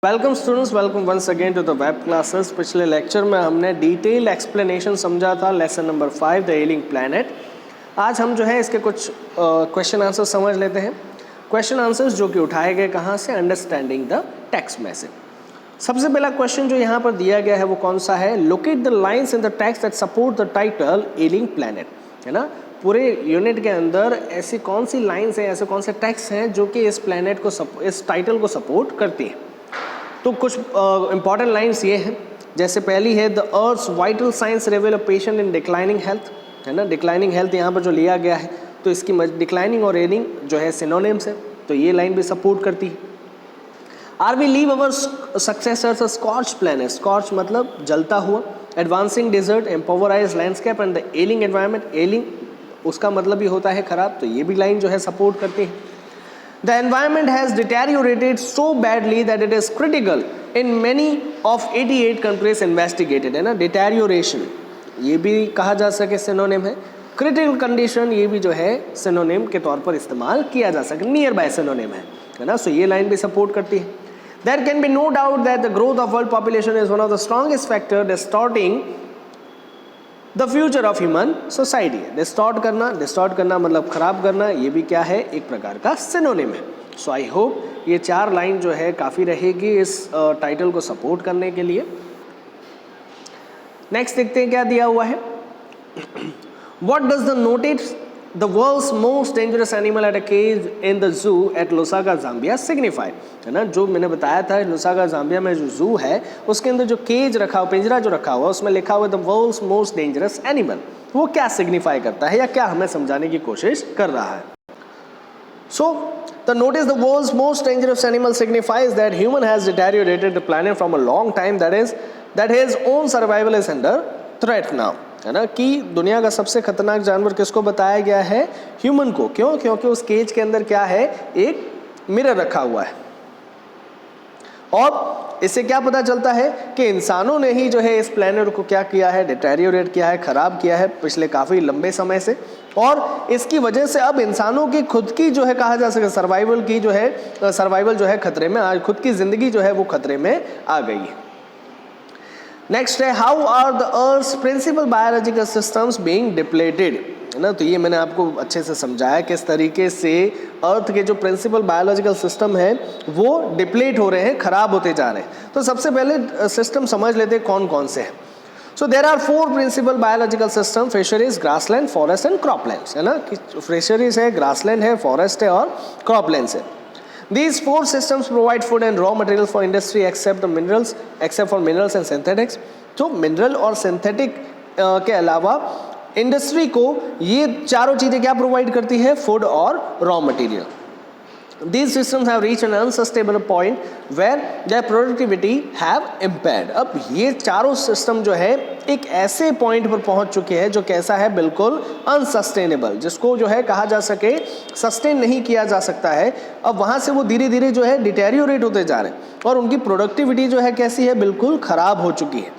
Welcome students, welcome once again to the web classes. पिछले lecture में हमने detail explanation समझा था lesson number 5 the ailing planet. आज हम जो है इसके कुछ क्वेश्चन आंसर समझ लेते हैं। क्वेश्चन आंसर्स जो कि उठाए गए कहाँ से, अंडरस्टैंडिंग द टेक्स्ट मैसेज। सबसे पहला क्वेश्चन जो यहाँ पर दिया गया है वो कौन सा है, locate the lines in the text that support the title ailing planet, है ना। पूरे यूनिट के अंदर ऐसी कौन सी लाइन्स हैं, ऐसे कौन से टेक्स्ट हैं जो कि इस प्लैनेट को इस टाइटल को सपोर्ट करती हैं। तो कुछ इंपॉर्टेंट लाइंस ये हैं, जैसे पहली है the earth's vital signs reveal a patient in declining health, है ना। डिक्लाइनिंग हेल्थ यहाँ पर जो लिया गया है तो इसकी डिक्लाइनिंग और एलिंग जो है सिनोनिम्स है, तो ये लाइन भी सपोर्ट करती है। Are we leave our successors a scorched planet, scorched मतलब जलता हुआ, advancing desert, impoverished landscape and the ailing environment, ailing उसका मतलब भी होता है खराब, तो ये भी लाइन जो है सपोर्ट करती है। The environment has deteriorated so badly that it is critical in many of 88 countries investigated, है ना। deterioration ये भी कहा जा सके सिनोनिम है, critical condition ये भी जो है सिनोनिम के तौर पर इस्तेमाल किया जा सके, नियर बाय सिनोनिम है ना। सो ये लाइन भी सपोर्ट करती है। There can be no doubt that the growth of world population is one of the strongest factor distorting the future of human society. Distort करना मतलब खराब करना, ये भी क्या है, एक प्रकार का सिनोनिम है। सो आई होप ये चार लाइन जो है काफ़ी रहेगी इस टाइटल को सपोर्ट करने के लिए। नेक्स्ट देखते हैं क्या दिया हुआ है। What does the notice the world's most dangerous animal at a cage in the zoo at Lusaka Zambia signify, है ना। जो मैंने बताया था लुसाका जाम्बिया में जो जू है उसके अंदर जो केज रखा हुआ, पिंजरा जो रखा हुआ, उसमें लिखा हुआ the world's most dangerous animal, वो क्या सिग्निफाई करता है या क्या हमें समझाने की कोशिश कर रहा है। So the notice the world's most dangerous animal signifies that human has deteriorated the planet from a long time, that his own survival is under threat now, है ना। कि दुनिया का सबसे खतरनाक जानवर किसको बताया गया है, ह्यूमन को। क्यों? क्योंकि उस केज के अंदर क्या है, एक मिरर रखा हुआ है। और इससे क्या पता चलता है कि इंसानों ने ही जो है इस प्लैनेट को क्या किया है, डिटेरियोरेट किया है, खराब किया है पिछले काफ़ी लंबे समय से। और इसकी वजह से अब इंसानों की खुद की जो है कहा जा सके सर्वाइवल जो है खतरे में, आज खुद की ज़िंदगी जो है वो खतरे में आ गई है। नेक्स्ट है how are the earth's principal biological systems being depleted, है ना। तो ये मैंने आपको अच्छे से समझाया किस तरीके से अर्थ के जो प्रिंसिपल बायोलॉजिकल सिस्टम है वो डिप्लेट हो रहे हैं, खराब होते जा रहे हैं। तो सबसे पहले सिस्टम समझ लेते हैं कौन कौन से हैं। So there are 4 principal biological system, fisheries, grassland, forest and croplands, है ना। फिशरीज है, ग्रासलैंड है, फॉरेस्ट है और क्रॉपलैंड्स है। These 4 systems provide food and raw materials for industry except for minerals and synthetics. तो मिनरल और सिंथेटिक के अलावा इंडस्ट्री को ये चारों चीज़ें क्या प्रोवाइड करती है, फूड और raw material. These systems have reached an unsustainable point where their productivity have impaired. अब ये चारों सिस्टम जो है एक ऐसे पॉइंट पर पहुंच चुके हैं जो कैसा है, बिल्कुल अनसस्टेनेबल, जिसको जो है कहा जा सके सस्टेन नहीं किया जा सकता है। अब वहाँ से वो धीरे धीरे जो है डिटेरियोरेट होते जा रहे हैं और उनकी प्रोडक्टिविटी जो है कैसी है, बिल्कुल ख़राब हो चुकी है।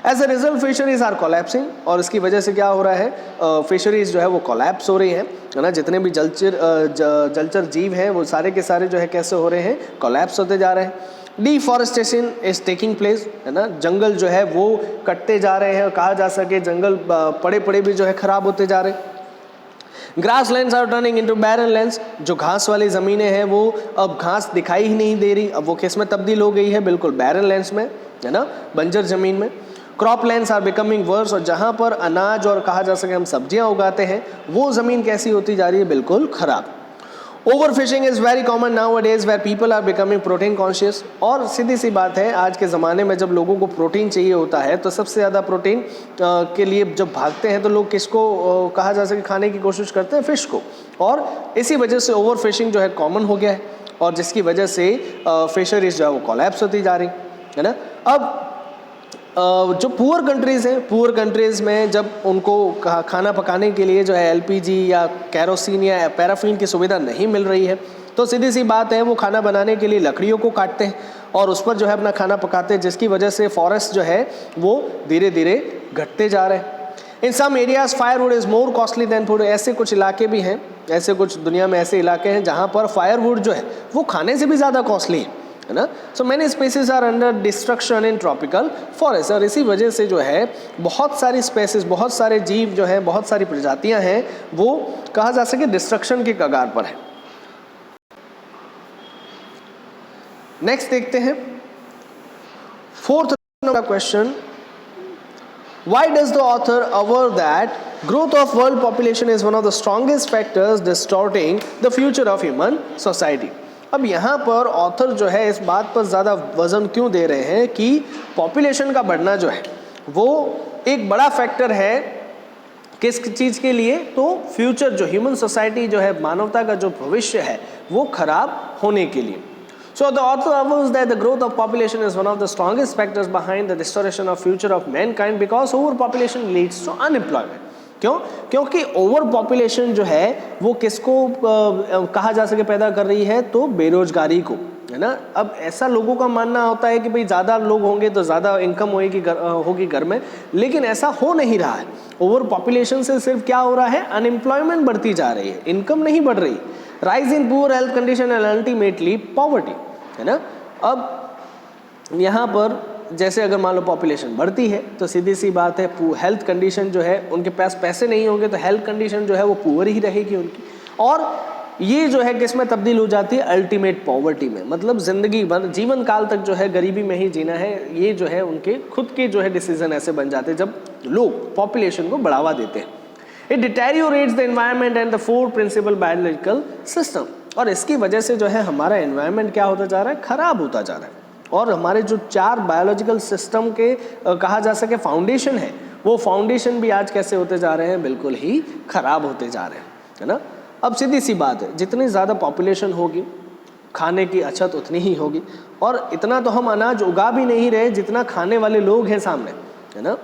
As a result fisheries are collapsing, और इसकी वजह से क्या हो रहा है, फिशरीज जो है वो कोलैप्स हो रही है ना। जितने भी जलचर जीव हैं वो सारे के सारे जो है कैसे हो रहे हैं, कोलैप्स होते जा रहे हैं। डिफॉरेस्टेशन इज टेकिंग प्लेस, है ना। जंगल जो है वो कटते जा रहे हैं, कहा जा सके जंगल पड़े भी जो है ख़राब होते जा रहे हैं। Grass lands are turning into barren lands, जो घास वाली ज़मीनें हैं वो अब घास दिखाई ही नहीं दे रही, अब वो किस में तब्दील हो गई है, बिल्कुल बैरन लैंड्स में, है ना, बंजर ज़मीन में। Crop lands are becoming worse, और जहाँ पर अनाज और कहा जा सके हम सब्जियाँ उगाते हैं वो ज़मीन कैसी होती जा रही है, बिल्कुल ख़राब। Over fishing is very common nowadays where people are becoming protein conscious, और सीधी सी बात है आज के ज़माने में जब लोगों को प्रोटीन चाहिए होता है तो सबसे ज़्यादा प्रोटीन के लिए जब भागते हैं तो लोग किसको कहा जा सके खाने की कोशिश करते हैं, फ़िश को। और इसी वजह से ओवर फिशिंग जो है कॉमन हो गया है, और जिसकी वजह से फिशरीज जो है वो कोलैप्स होती जा रही है ना। अब जो पुअर कंट्रीज़ हैं, पुअर कंट्रीज़ में जब उनको खाना पकाने के लिए जो है एलपीजी या कैरोसिन या पैराफिन की सुविधा नहीं मिल रही है तो सीधी सी बात है वो खाना बनाने के लिए लकड़ियों को काटते हैं और उस पर जो है अपना खाना पकाते हैं, जिसकी वजह से फॉरेस्ट जो है वो धीरे धीरे घटते जा रहे हैं। In some areas firewood is more costly than food, ऐसे कुछ इलाके भी हैं, ऐसे कुछ दुनिया में ऐसे इलाके हैं जहाँ पर फायरवुड जो है वो खाने से भी ज़्यादा कॉस्टली है ना। So many species are under destruction in tropical forest, और इसी वजह से जो है बहुत सारी स्पेसीज, बहुत सारे जीव जो है, बहुत सारी प्रजातियां हैं, वो कहा जा सके डिस्ट्रक्शन के कगार पर है। नेक्स्ट देखते हैं fourth question, why does the author aver that growth of world population is one of the strongest factors distorting the future of human society? अब यहाँ पर ऑथर जो है इस बात पर ज़्यादा वजन क्यों दे रहे हैं कि पॉपुलेशन का बढ़ना जो है वो एक बड़ा फैक्टर है किस चीज़ के लिए, तो फ्यूचर जो ह्यूमन सोसाइटी जो है, मानवता का जो भविष्य है वो खराब होने के लिए। So the author avers that the growth of population is one of the strongest factors behind the distortion of future of mankind because overpopulation leads to unemployment. क्यों? क्योंकि ओवर पॉपुलेशन जो है वो किसको कहा जा सके पैदा कर रही है, तो बेरोजगारी को, है ना। अब ऐसा लोगों का मानना होता है कि भाई ज़्यादा लोग होंगे तो ज़्यादा इनकम होगी घर में, लेकिन ऐसा हो नहीं रहा है। ओवर पॉपुलेशन से सिर्फ क्या हो रहा है, अनएम्प्लॉयमेंट बढ़ती जा रही है, इनकम नहीं बढ़ रही। Rise in poor health condition and ultimately poverty, है ना। अब यहाँ पर जैसे अगर मान लो पॉपुलेशन बढ़ती है तो सीधी सी बात है हेल्थ कंडीशन जो है, उनके पास पैसे नहीं होंगे तो हेल्थ कंडीशन जो है वो पुअर ही रहेगी उनकी, और ये जो है किस में तब्दील हो जाती है, अल्टीमेट पॉवर्टी में। मतलब जिंदगी भर, जीवन काल तक जो है गरीबी में ही जीना है, ये जो है उनके खुद के जो है डिसीजन ऐसे बन जाते हैं जब लोग पॉपुलेशन को बढ़ावा देते हैं। It deteriorates the environment and the 4 principal biological system, और इसकी वजह से जो है हमारा एनवायरनमेंट क्या होता जा रहा है, खराब होता जा रहा है, और हमारे जो 4 बायोलॉजिकल सिस्टम के कहा जा सके फाउंडेशन है, वो फाउंडेशन भी आज कैसे होते जा रहे हैं, बिल्कुल ही खराब होते जा रहे हैं, है ना। अब सीधी सी बात है, जितनी ज़्यादा पॉपुलेशन होगी खाने की अछत उतनी ही होगी, और इतना तो हम अनाज उगा भी नहीं रहे जितना खाने वाले लोग हैं सामने, है ना।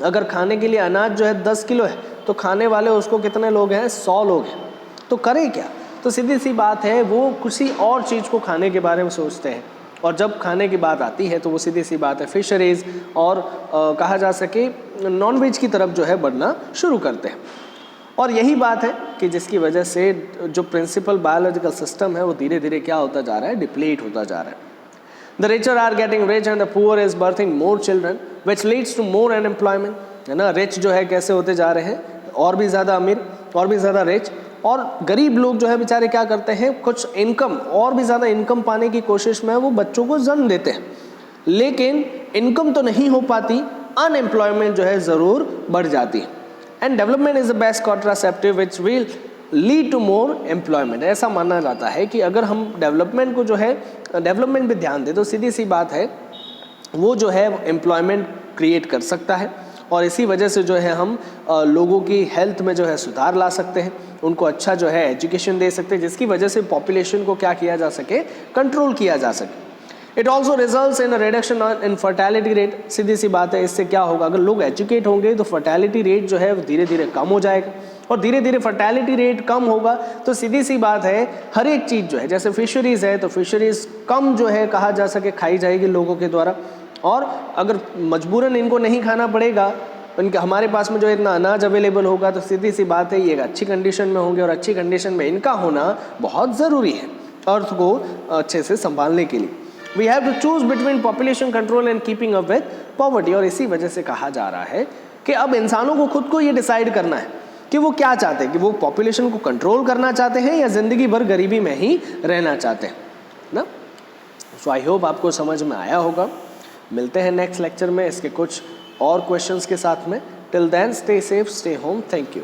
अगर खाने के लिए अनाज जो है 10 किलो है तो खाने वाले उसको कितने लोग हैं, 100 लोग हैं, तो करें क्या। तो सीधी सी बात है वो किसी और चीज़ को खाने के बारे में सोचते हैं, और जब खाने की बात आती है तो वो सीधी सी बात है फिशरीज़ और कहा जा सके नॉनवेज की तरफ जो है बढ़ना शुरू करते हैं। और यही बात है कि जिसकी वजह से जो प्रिंसिपल बायोलॉजिकल सिस्टम है वो धीरे धीरे क्या होता जा रहा है, डिप्लीट होता जा रहा है। The richer are getting rich and the poor is birthing more children which leads to more unemployment, है ना। रिच जो है कैसे होते जा रहे हैं, और भी ज़्यादा अमीर, और भी ज़्यादा रिच, और गरीब लोग जो है बेचारे क्या करते हैं, कुछ इनकम, और भी ज़्यादा इनकम पाने की कोशिश में वो बच्चों को जन्म देते हैं, लेकिन इनकम तो नहीं हो पाती, अनएम्प्लॉयमेंट जो है ज़रूर बढ़ जाती है। And development is the best contraceptive which will lead to more employment. ऐसा माना जाता है कि अगर हम डेवलपमेंट को जो है डेवलपमेंट पे ध्यान दें तो सीधी सी बात है वो जो है एम्प्लॉयमेंट क्रिएट कर सकता है, और इसी वजह से जो है हम लोगों की हेल्थ में जो है सुधार ला सकते हैं, उनको अच्छा जो है एजुकेशन दे सकते हैं, जिसकी वजह से पॉपुलेशन को क्या किया जा सके, कंट्रोल किया जा सके। It also results in a reduction in fertility rate. सीधी सी बात है, इससे क्या होगा, अगर लोग एजुकेट होंगे तो फर्टैलिटी रेट जो है वो धीरे धीरे कम हो जाएगा, और धीरे धीरे फर्टैलिटी रेट कम होगा तो सीधी सी बात है हर एक चीज़ जो है, जैसे फिशरीज़ है तो फिशरीज़ कम जो है कहा जा सके खाई जाएगी लोगों के द्वारा, और अगर मजबूरन इनको नहीं खाना पड़ेगा, इनके हमारे पास में जो इतना अनाज अवेलेबल होगा तो सीधी सी बात है ये अच्छी कंडीशन में होंगे, और अच्छी कंडीशन में इनका होना बहुत ज़रूरी है अर्थ को अच्छे से संभालने के लिए। We have to choose between population control and keeping up with poverty, और इसी वजह से कहा जा रहा है कि अब इंसानों को खुद को ये डिसाइड करना है कि वो क्या चाहते हैं, कि वो पॉपुलेशन को कंट्रोल करना चाहते हैं या ज़िंदगी भर गरीबी में ही रहना चाहते हैं ना। सो आई होप आपको समझ में आया होगा। मिलते हैं नेक्स्ट लेक्चर में इसके कुछ और क्वेश्चंस के साथ में। Till then stay safe, stay home, thank you.